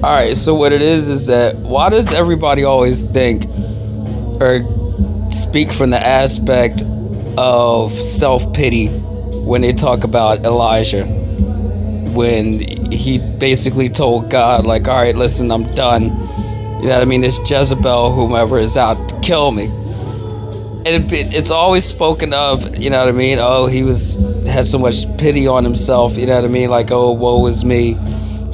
All right, so what it is that why does everybody always think or speak from the aspect of self-pity when they talk about Elijah, when he basically told God, like, all right, listen, I'm done. You know what I mean? This Jezebel, whomever is out to kill me. And it's always spoken of, you know what I mean? Oh, had so much pity on himself, you know what I mean? Like, oh, woe is me.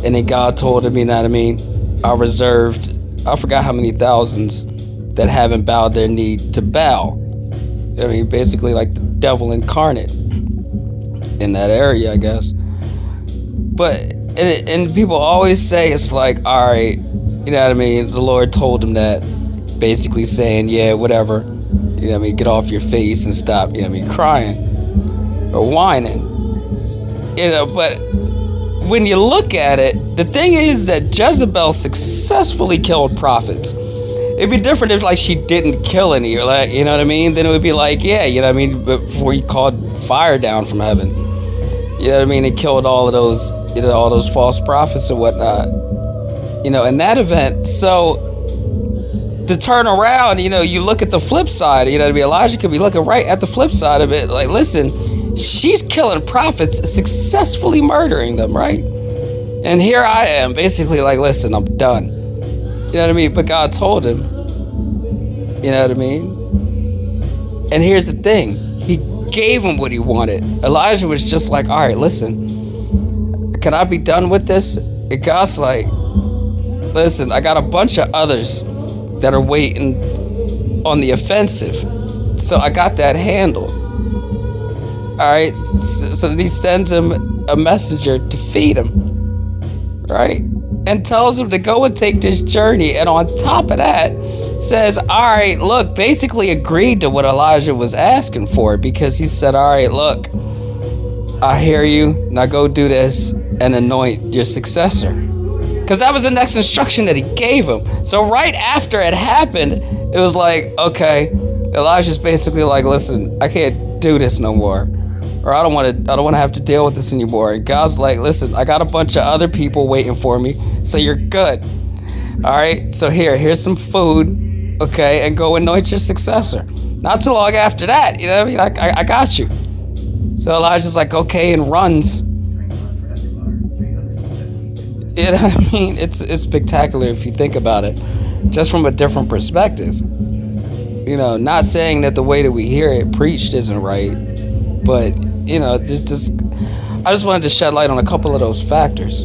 And then God told him, you know what I mean? I forgot how many thousands that haven't bowed their knee to Baal. I mean, basically like the devil incarnate in that area, I guess. But, and people always say it's like, all right, you know what I mean? The Lord told him that, basically saying, yeah, whatever. You know what I mean? Get off your face and stop, you know what I mean, crying or whining. You know, but when you look at it, the thing is that Jezebel successfully killed prophets. It'd be different if, like, she didn't kill any, or, like, you know what I mean? Then it would be like, yeah, you know what I mean? Before he called fire down from heaven, you know what I mean? It killed all of those, you know, all those false prophets and whatnot, you know, in that event. So to turn around, you know, you look at the flip side, you know what I mean? Elijah could be looking right at the flip side of it. Like, listen, she's killing prophets, successfully murdering them, right? And here I am, basically like, listen, I'm done. You know what I mean? But God told him, you know what I mean? And here's the thing. He gave him what he wanted. Elijah was just like, all right, listen, can I be done with this? And God's like, listen, I got a bunch of others that are waiting on the offensive. So I got that handled. All right. So he sends him a messenger to feed him. Right. And tells him to go and take this journey. And on top of that, says, all right, look, basically agreed to what Elijah was asking for, because he said, all right, look, I hear you. Now go do this and anoint your successor. Because that was the next instruction that he gave him. So right after it happened, it was like, okay, Elijah's basically like, listen, I can't do this no more. Or I don't want to have to deal with this anymore. And God's like, listen, I got a bunch of other people waiting for me, so you're good. All right, so here's some food, okay, and go anoint your successor. Not too long after that, you know what I mean? I got you. So Elijah's like, okay, and runs. You know what I mean? It's spectacular if you think about it, just from a different perspective. You know, not saying that the way that we hear it preached isn't right, but, you know, I just wanted to shed light on a couple of those factors.